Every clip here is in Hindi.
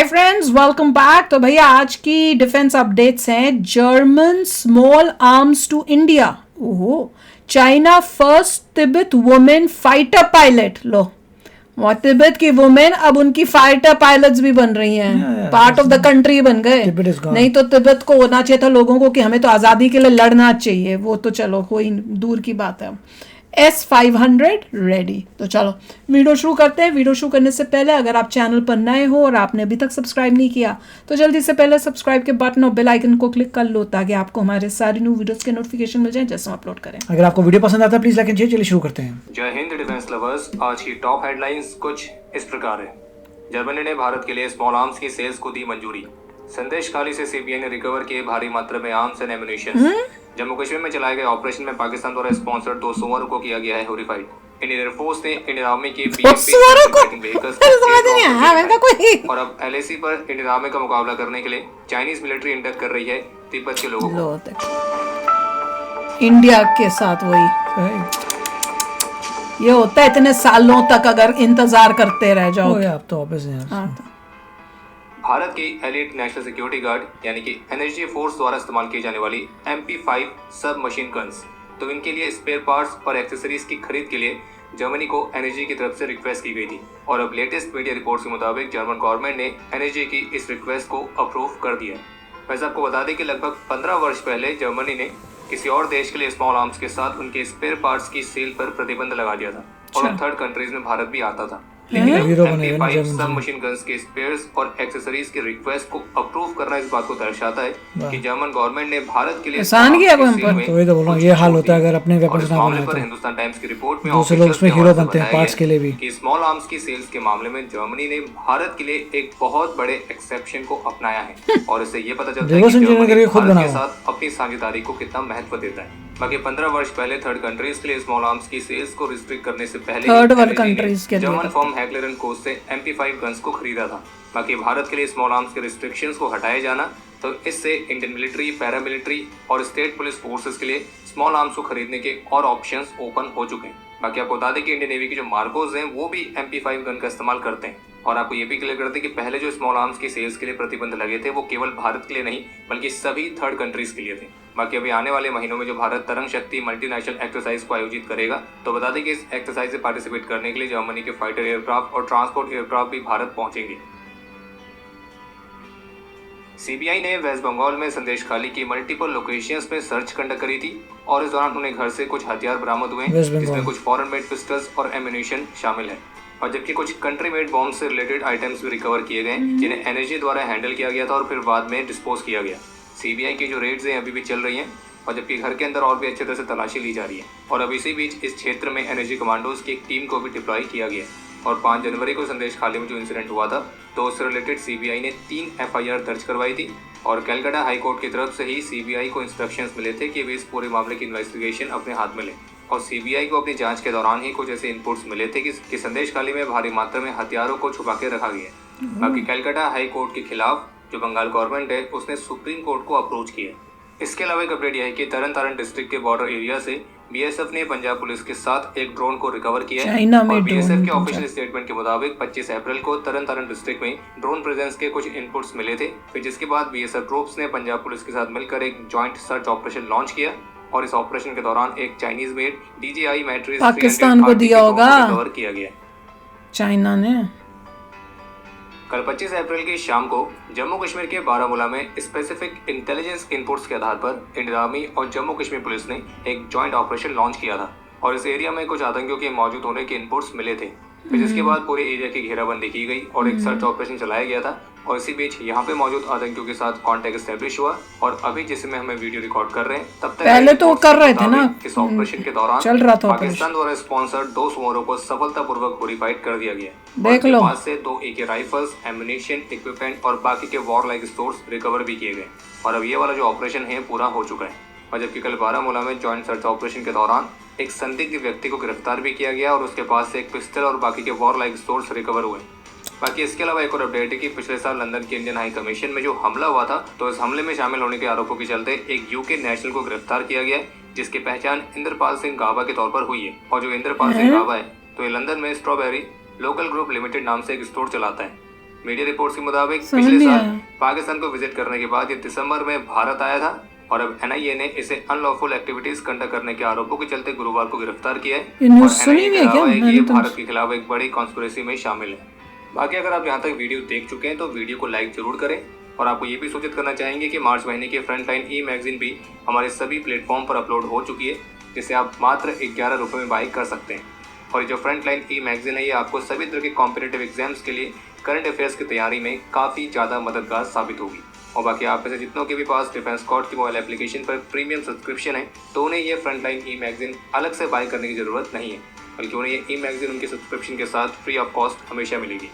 Hi friends, welcome back. तो भैया आज की डिफेंस अपडेट्स हैं। German small arms to India. ओहो, China first Tibet women fighter pilot. लो, वो तिब्बत की वुमेन अब उनकी फाइटर पायलट्स भी बन रही हैं, पार्ट ऑफ द कंट्री बन गए। नहीं तो तिब्बत को होना चाहिए था लोगों को कि हमें तो आज़ादी के लिए लड़ना चाहिए। वो तो चलो कोई दूर की बात है। S500 ready. तो चलो वीडियो शुरू करते हैं। वीडियो शुरू करने से पहले अगर आप चैनल पर नए हो और आपने अभी तक सब्सक्राइब नहीं किया तो जल्दी से पहले सब्सक्राइब के बटन और बेल आइकन को क्लिक कर लो ताकि आपको हमारे सारे न्यू वीडियोस के नोटिफिकेशन मिल जाए जैसे हम अपलोड करें। अगर आपको वीडियो पसंद आता है प्लीज लाइक एंड शेयर। चलिए शुरू करते हैं। जय हिंद डिफेंस लवर्स। आज की टॉप हेडलाइंस कुछ इस प्रकार है। जर्मनी ने भारत के लिए स्मॉल आर्म्स की सेल्स को दी मंजूरी। संदेश खाली से सीबीआई ने रिकवर किए भारी मात्रा में arms and ammunition. Jammu Kashmir में चलाए गए ऑपरेशन में पाकिस्तान द्वारा स्पॉन्सर्ड 2 सुअरों को किया गया है हॉरिफाइड। इंडियन एयरफोर्स ने इंडियन आर्मी के और अब LAC पर इंडियन आर्मी का मुकाबला करने के लिए चाइनीज मिलिट्री इंडक्ट कर रही है तिब्बत के लोगों को। इंडिया के साथ वही ये होता है, इतने सालों तक अगर इंतजार करते रह जाओ। आप तो ऑफिस हैं। भारत की एलिट नेशनल सिक्योरिटी गार्ड यानी कि एनर्जी फोर्स द्वारा इस्तेमाल की जाने वाली MP5 सब मशीन गन्स, तो इनके लिए स्पेयर पार्ट्स और एक्सेसरीज की खरीद के लिए जर्मनी को एनर्जी की तरफ से रिक्वेस्ट की गई थी। और अब लेटेस्ट मीडिया रिपोर्ट्स के मुताबिक जर्मन गवर्नमेंट ने एनर्जी की इस रिक्वेस्ट को अप्रूव कर दिया। वैसे आपको बता दें कि लगभग 15 वर्ष पहले जर्मनी ने किसी और देश के लिए स्मॉल आर्म्स के साथ उनके स्पेयर पार्ट्स की सेल पर प्रतिबंध लगा दिया था और थर्ड कंट्रीज में भारत भी आता था। लेकिन MP5 सब मशीन गन्स के स्पेयर्स और एक्सेसरीज के रिक्वेस्ट को अप्रूव करना इस बात को दर्शाता है कि जर्मन गवर्नमेंट ने भारत के लिए आसान किया हम पर। तो ये तो बोल रहा हूं, ये हाल होता है अगर अपने वेपन्स ना बनाए तो। हिंदुस्तान टाइम्स की रिपोर्ट में दूसरे लोग उसमें हीरो बनते हैं पार्ट्स के लिए भी। कि स्मॉल आर्म्स की सेल्स के मामले में जर्मनी ने भारत के लिए एक बहुत बड़े एक्सेप्शन को अपनाया है और इससे ये पता चलता है कि जर्मनी भारत के साथ अपनी साझेदारी को कितना महत्व देता है। बाकी 15 वर्ष पहले थर्ड कंट्रीज के लिए स्मॉल आर्म्स की सेल्स को रिस्ट्रिक्ट करने से पहले थर्ड वर्ल्ड कंट्रीज के जर्मन फर्म हैगलर एंड को से MP5 गन्स को खरीदा था। बाकी भारत के लिए स्मॉल आर्म्स के रिस्ट्रिक्शंस को हटाए जाना, तो इससे इंडियन मिलिट्री, पैरामिलिट्री और स्टेट पुलिस फोर्सेस के लिए स्मॉल आर्म्स को खरीदने के और ऑप्शंस ओपन हो चुके हैं। बाकी आपको बता दें कि इंडियन नेवी के जो मार्कोज हैं वो भी MP5 गन का इस्तेमाल करते हैं। और आपको ये भी क्लियर कर दें कि पहले जो स्मॉल आर्म्स की सेल्स के लिए प्रतिबंध लगे थे वो केवल भारत के लिए नहीं बल्कि सभी थर्ड कंट्रीज के लिए थे। बाकी अभी आने वाले महीनों में जो भारत तरंग शक्ति मल्टीनेशनल एक्सरसाइज को आयोजित करेगा, तो बता दें कि इस एक्सरसाइज से पार्टिसिपेट करने के लिए जर्मनी के फाइटर एयरक्राफ्ट और ट्रांसपोर्ट एयरक्राफ्ट भी भारत पहुंचेंगे। सीबीआई ने वेस्ट बंगाल में संदेश खाली की मल्टीपल लोकेशंस में सर्च कंडक्ट करी थी और इस दौरान उन्हें घर से कुछ हथियार बरामद हुए जिसमें कुछ फॉरेन मेड पिस्टल्स और एम्युनिशन शामिल है और जबकि कुछ कंट्री मेड बॉम्ब से रिलेटेड आइटम्स भी रिकवर किए गए जिन्हें एनर्जी द्वारा हैंडल किया गया था और फिर बाद में डिस्पोज किया गया। सीबीआई की जो रेड्स हैं अभी भी चल रही हैं और जबकि घर के अंदर और भी अच्छी तरह से तलाशी ली जा रही है। और अब इसी बीच इस क्षेत्र में एनर्जी कमांडोज की एक टीम को भी डिप्लॉय किया गया और 5 जनवरी को संदेश खाली में जो इंसिडेंट हुआ था तो उससे रिलेटेड सीबीआई ने 3 FIR दर्ज करवाई थी और कलकत्ता हाई कोर्ट की तरफ से ही सीबीआई को इंस्ट्रक्शंस मिले थे कि वे इस पूरे मामले की इन्वेस्टिगेशन अपने हाथ में लें। और सीबीआई को अपनी जांच के दौरान ही कुछ ऐसे इनपुट्स मिले थे कि संदेश खाली में भारी मात्रा में हथियारों को छुपा के रखा गया है। बाकी कलकत्ता हाई कोर्ट के खिलाफ जो बंगाल गवर्नमेंट है उसने सुप्रीम कोर्ट को अप्रोच किया। इसके अलावा एक अपडेट यह है कि तरन तारण डिस्ट्रिक्ट के बॉर्डर एरिया से BSF ने पंजाब पुलिस के साथ एक ड्रोन को रिकवर किया है और BSF के ऑफिशियल स्टेटमेंट के मुताबिक 25 अप्रैल को तरन तारण डिस्ट्रिक्ट में ड्रोन प्रेजेंस के कुछ इनपुट्स मिले थे। फिर जिसके बाद BSF ट्रूप्स ने पंजाब पुलिस के साथ मिलकर एक जॉइंट सर्च ऑपरेशन लॉन्च किया और इस ऑपरेशन के दौरान एक Chinese made DJI matrix Pakistan को दिया होगा रिकवर किया गया चाइना ने। कल 25 अप्रैल की शाम को जम्मू कश्मीर के बारामूला में स्पेसिफिक इंटेलिजेंस इनपुट्स के आधार पर इंडियन आर्मी और जम्मू कश्मीर पुलिस ने एक जॉइंट ऑपरेशन लॉन्च किया था और इस एरिया में कुछ आतंकियों के मौजूद होने के इनपुट्स मिले थे। फिर जिसके बाद पूरे एरिया की घेराबंदी की गई और एक सर्च ऑपरेशन चलाया गया था और इसी बीच यहाँ पे मौजूद आतंकियों के साथ कांटेक्ट एस्टेब्लिश हुआ और अभी जिसमें हमें वीडियो रिकॉर्ड कर रहे हैं तब तक पहले तो कर रहे थे ना, इस ऑपरेशन के दौरान चल रहा था पाकिस्तान द्वारा स्पॉन्सर्ड 2 सुअरों को सफलतापूर्वक हॉरिफाइड कर दिया गया। देख लो, पास से 2 AK राइफल्स, एम्युनिशन, इक्विपमेंट और बाकी के वॉर लाइक स्टोर्स रिकवर भी किए गए और अब ये वाला जो ऑपरेशन है पूरा हो चुका है। और जबकि कल बारामूला में जॉइंट सर्च ऑपरेशन के दौरान एक संदिग्ध व्यक्ति को गिरफ्तार भी किया गया और उसके पास से एक पिस्टल और बाकी के वॉर लाइक स्टोर्स रिकवर हुए। बाकी इसके अलावा एक और अपडेट है कि पिछले साल लंदन के इंडियन हाई कमीशन में जो हमला हुआ था तो इस हमले में शामिल होने के आरोपों के चलते एक UK नेशनल को गिरफ्तार किया गया जिसकी पहचान इंद्रपाल सिंह गाबा के तौर पर हुई है। और जो इंद्रपाल सिंह गाबा है तो ये लंदन में स्ट्रॉबेरी लोकल ग्रुप लिमिटेड नाम से एक स्टोर चलाता है मीडिया रिपोर्ट्स के मुताबिक समझ पिछले नहीं साल आया। पाकिस्तान को विजिट करने के बाद ये दिसंबर में भारत आया था और अब एनआईए ने इसे अनलॉफुल एक्टिविटीज कंडक्ट करने के आरोपों के चलते गुरुवार को गिरफ्तार किया है। ये न्यूज़ और सुनी NIA हुई का है क्या? दावा है कि मैंने ये तो भारत के खिलाफ एक बड़ी कॉन्स्पिरेसी में शामिल है। बाकी अगर आप यहाँ तक वीडियो देख चुके हैं तो वीडियो को लाइक जरूर करें और आपको ये भी सूचित करना चाहेंगे कि मार्च महीने की फ्रंटलाइन ई मैगजीन भी हमारे सभी प्लेटफॉर्म पर अपलोड हो चुकी है, जिसे आप मात्र 11 रुपये में बाई कर सकते हैं। और ये जो फ्रंटलाइन ई मैगजीन है ये आपको सभी तरह के कॉम्पिटिटिव एग्जाम्स के लिए करंट अफेयर्स की तैयारी में काफ़ी ज़्यादा मददगार साबित होगी। और बाकी आप में से जितनों के भी पास डिफेंस कॉर्ड की मोबाइल एप्लीकेशन पर प्रीमियम सब्सक्रिप्शन है तो उन्हें ये फ्रंटलाइन ई मैगजीन अलग से बाय करने की ज़रूरत नहीं है, बल्कि उन्हें ये ई मैगजीन उनके सब्सक्रिप्शन के साथ फ्री ऑफ कॉस्ट हमेशा मिलेगी।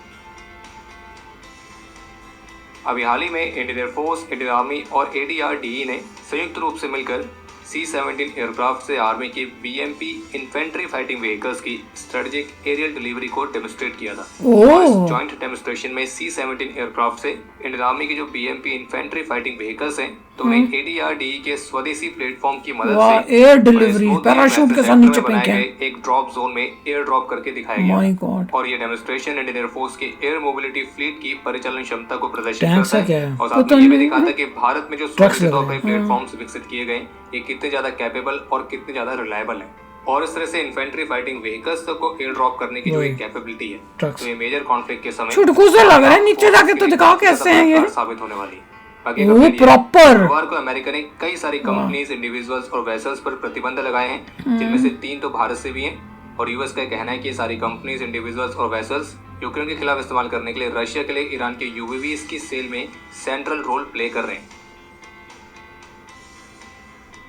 अभी हाल ही में इंडियन एयरफोर्स, इंडियन आर्मी और ADRDE ने संयुक्त रूप से मिलकर C-17 एयरक्राफ्ट से आर्मी की BMP इन्फेंट्री फाइटिंग व्हीकल्स की स्ट्रेटेजिक एरियल डिलीवरी को डेमोस्ट्रेट किया था। और इस जॉइंट डेमोस्ट्रेशन में C-17 एयरक्राफ्ट से इंडियन आर्मी की जो BMP इन्फेंट्री फाइटिंग व्हीकल्स हैं तो उन्हें ADRDE के स्वदेशी प्लेटफॉर्म की मदद से एयर डिलीवरी पैराशूट के साथ नीचे फेंक के एक ड्रॉप जोन में एयर ड्रॉप करके दिखाया माय गया। गॉड। और ये डेमोस्ट्रेशन इंडियन एयरफोर्स के एयर मोबिलिटी फ्लीट की परिचालन क्षमता को प्रदर्शित टैंक करता सा क्या है है? और साथ में ये भी दिखाता है कि भारत में जो ट्रक्स स्वदेशी लग तौर रहे पर प्लेटफॉर्म्स विकसित किए गए ये कितने ज्यादा कैपेबल और कितने ज्यादा रिलायबल है। और इस तरह से इन्फेंट्री फाइटिंग व्हीकल्स को एयर ड्रॉप करने की जो एक कैपेबिलिटी है ट्रक्स। तो ये मेजर कॉन्फ्लिक्ट के समय छुटकू से लग रहा है, नीचे जाके तो दिखाओ कैसे हैं ये। साबित होने वाली है। बाकी वो अगर प्रॉपर गुरुवार को अमेरिका ने कई सारी कंपनीज, इंडिविजुअल्स और वेसल्स पर प्रतिबंध लगाए हैं, जिनमें से 3 तो भारत से भी हैं। और यूएस का कहना है कि ये सारी कंपनीज, इंडिविजुअल्स और वेसल्स यूक्रेन के खिलाफ इस्तेमाल करने के लिए रशिया के लिए ईरान के UAVs की सेल में सेंट्रल रोल प्ले कर रहे हैं।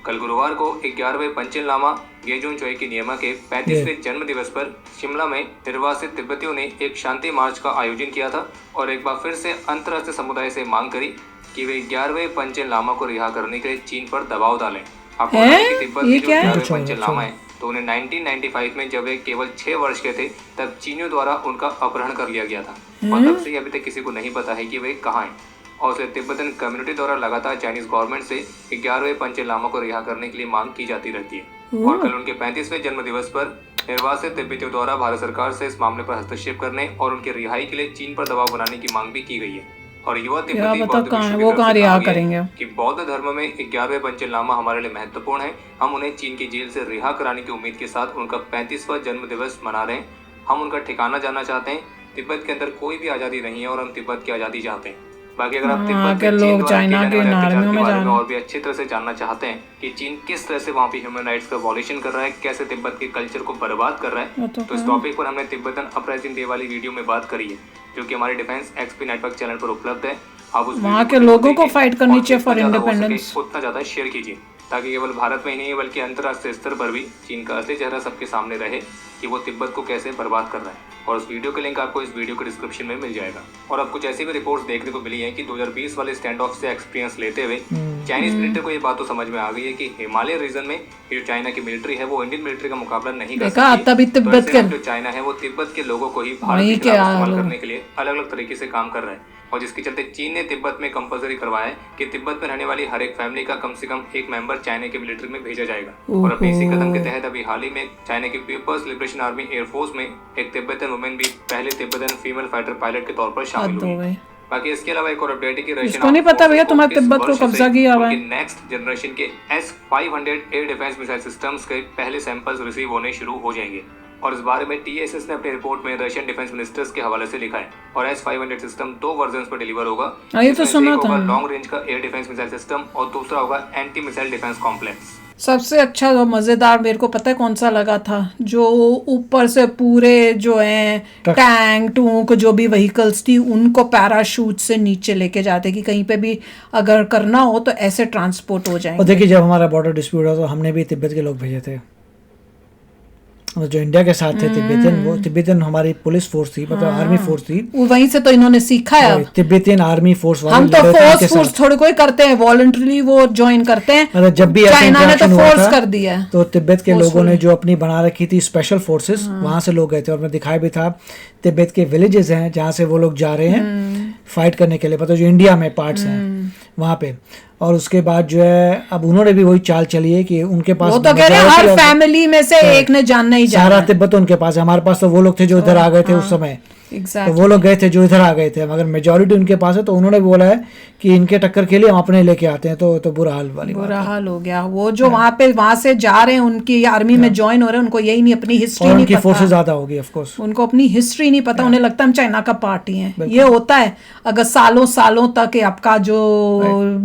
कल गुरुवार को 11वें पंचेन लामा गेजोन चोई की नियमा के 35वें जन्म दिवस पर शिमला में निर्वासित तिब्बतियों ने एक शांति मार्च का आयोजन किया था और एक बार फिर से अंतर्राष्ट्रीय समुदाय से मांग करी कि वे 11वें पंचेन लामा को रिहा करने के लिए चीन पर दबाव डालें। आपको बता दें कि तिब्बत ये के जो क्या है? 11वें पंचेन लामा है तो उन्हें 1995 में जब वे केवल 6 वर्ष के थे तब चीनियों द्वारा उनका अपहरण कर लिया गया था और तब से अभी तक किसी को नहीं पता है कि वे कहाँ हैं। और उसे तिब्बतन कम्युनिटी द्वारा लगातार चाइनीज गवर्नमेंट से 11वें पंचेन लामा को रिहा करने के लिए मांग की जाती रहती है। और कल उनके 35वें जन्म दिवस पर निर्वासित तिब्बतियों द्वारा भारत सरकार से इस मामले पर हस्तक्षेप करने और उनकी रिहाई के लिए चीन पर दबाव बनाने की मांग भी की गई है। और युवा तिब्बती बौद्ध विश्व की वो तरफ कहाँ से रिहा कहा गया करेंगे? कि बौद्ध धर्म में 11वें पंचेन लामा हमारे लिए महत्वपूर्ण है। हम उन्हें चीन की जेल से रिहा कराने की उम्मीद के साथ उनका 35वां जन्म दिवस मना रहे हैं। हम उनका ठिकाना जानना चाहते हैं। तिब्बत के अंदर कोई भी आज़ादी नहीं है और हम तिब्बत की आज़ादी चाहते हैं। बाकी अगर आप तिब्बत में चीन द्वारा किए जाने वाले अत्याचार के बारे में और भी अच्छी तरह से जानना चाहते हैं कि चीन किस तरह से वहाँ पे ह्यूमन राइट्स का वॉल्यूशन कर रहा है, कैसे तिब्बत के कल्चर को बर्बाद कर रहा है, तो इस टॉपिक पर हमने तिब्बतन अपराइजिंग डे वाली वीडियो में बात करी है जो कि हमारे डिफेंस XP नेटवर्क चैनल पर उपलब्ध है। आप उस वहाँ के लोगों को फाइट करनी चाहिए फॉर इंडिपेंडेंस। उतना ज़्यादा शेयर कीजिए ताकि केवल भारत में ही नहीं बल्कि अंतर्राष्ट्रीय स्तर पर भी चीन का असली चेहरा सबके सामने रहे कि वो तिब्बत को कैसे बर्बाद कर रहा है। और उस वीडियो का लिंक आपको इस वीडियो के डिस्क्रिप्शन में मिल जाएगा। और अब कुछ ऐसी भी रिपोर्ट्स देखने को मिली हैं कि 2020 वाले स्टैंड ऑफ से एक्सपीरियंस लेते हुए चाइनीज मिलिट्री को ये बात तो समझ में आ गई है कि हिमालय रीजन में जो चाइना की मिलिट्री है वो इंडियन मिलिट्री का मुकाबला नहीं कर सकती। तभी तिब्बत के जो चाइना है वो तिब्बत के लोगों को ही भारत के खिलाफ इस्तेमाल करने के लिए अलग अलग तरीके से काम कर रहा है। और जिसके चलते चीन ने तिब्बत में कंपलसरी करवाया है कि तिब्बत में रहने वाली हर एक फैमिली का कम से कम एक मेंबर चाइना के मिलिट्री में भेजा जाएगा। और अभी इसी कदम के तहत अभी हाल ही में चाइना की पीपल्स लिबरेशन आर्मी एयरफोर्स में एक तिब्बतन वुमेन भी पहले तिब्बतन फीमेल फाइटर पायलट के तौर पर शामिल हुई। बाकी इसके अलावा एक और अपडेट है कि रशियन नहीं पता भैया तुम्हारे तिब्बत को कब्जा किया हुआ है। नेक्स्ट जनरेशन के S-500 air defence missile systems के पहले सैंपल्स रिसीव होने शुरू हो जाएंगे। और इस बारे में TSS ने अपनी रिपोर्ट में रशियन डिफेंस मिनिस्टर्स के हवाले से लिखा है। और S-500 सिस्टम 2 वर्जन्स पर डिलीवर होगा। ये तो सुना था। लॉन्ग रेंज का एयर डिफेंस मिसाइल सिस्टम और दूसरा होगा एंटी मिसाइल डिफेंस कॉम्प्लेक्स। सबसे अच्छा और मज़ेदार मेरे को पता है कौन सा लगा था, जो ऊपर से पूरे जो है टैंक टूक जो भी व्हीकल्स थी उनको पैराशूट से नीचे लेके जाते कि कहीं पे भी अगर करना हो तो ऐसे ट्रांसपोर्ट हो जाएंगे। और देखिए जब हमारा बॉर्डर डिस्प्यूट हुआ तो हमने भी तिब्बत के लोग भेजे थे जो इंडिया के साथ थे तिब्बतियन। वो तिब्बतियन हमारी पुलिस फोर्स थी, मतलब आर्मी फोर्स थी। वो वहीं से तो इन्होंने सीखा है। तिब्बतियन आर्मी फोर्स हम तो फोर्स थोड़े कोई करते हैं, वॉलंटरली वो ज्वाइन करते हैं। मतलब जब भी चाइना ने तो फोर्स कर दिया है। तो तिब्बत के लोगों ने जो अपनी बना रखी थी स्पेशल फोर्सेस, वहां से लोग गए थे। और मैं दिखाया भी था तिब्बत के विलेजेस हैं जहाँ से वो लोग जा रहे हैं फाइट करने के लिए, मतलब जो इंडिया में पार्ट्स हैं वहाँ पे। और उसके बाद जो है अब उन्होंने भी वही चाल चली है कि उनके पास वो तो कह रहे हैं हर फैमिली में से एक ने जानना ही सारा तिब्बत उनके पास है। हमारे पास तो वो लोग थे जो इधर आ गए थे उस समय Exactly. तो वो लोग गए थे जो इधर आ गए थे, मगर मेजोरिटी उनके पास है, तो उन्होंने बोला है कि इनके टक्कर के लिए हम अपने लेके आते हैं, तो बुरा हाल वाली बात बुरा है। हाल हो गया। वो जो वहां से जा रहे हैं, उनकी आर्मी में ज्वाइन हो रहे हैं, उनको यही नहीं, अपनी हिस्ट्री और नहीं उनकी पता, फोर्सेस ज्यादा होगी ऑफ कोर्स, उनको अपनी हिस्ट्री नहीं पता, उन्हें लगता है हम चाइना का पार्टी हैं। ये होता है अगर सालों सालों तक आपका जो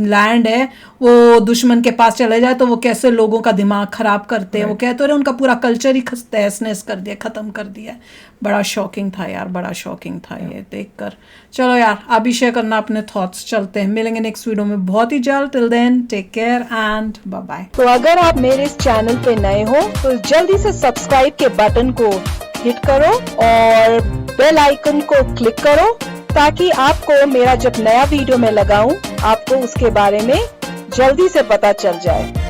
लैंड है वो दुश्मन के पास चले जाए, तो वो कैसे लोगों का दिमाग खराब करते हैं। वो कहते रहे उनका पूरा कल्चर ही तहस नहस कर दिया, खत्म कर दिया। बड़ा शॉकिंग था यार, बड़ा शॉकिंग था ये देखकर। चलो यार, आप भी शेयर करना अपने थॉट्स। चलते हैं, मिलेंगे नेक्स्ट वीडियो में बहुत ही जल्द। Till then take care and bye bye. तो अगर आप मेरे इस चैनल पे नए हो तो जल्दी से सब्सक्राइब के बटन को हिट करो और बेल आइकन को क्लिक करो, ताकि आपको मेरा जब नया वीडियो मैं लगाऊं आपको उसके बारे में जल्दी से पता चल जाए।